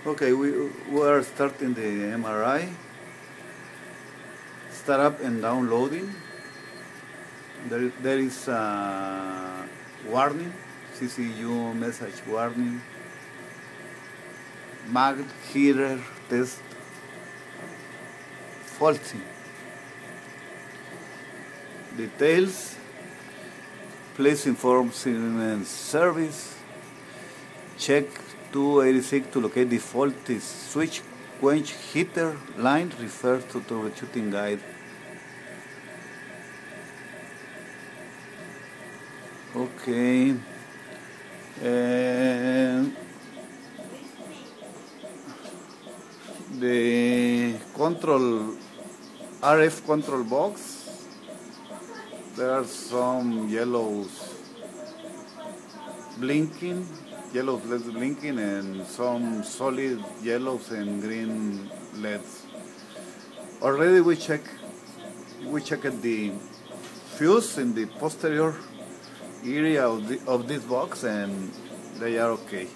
Okay, we are starting the MRI. Start up and downloading. There is a warning, CCU message warning. Mag heater test faulty. Details. Please inform Siemens service. Check 286 to locate the faulty switch quench heater line. Refer to troubleshooting guide. Okay. The control RF control box. There are some yellows blinking, yellow LEDs blinking, and some solid yellows and green LEDs. Already we checked the fuse in the posterior area of this box, and they are okay.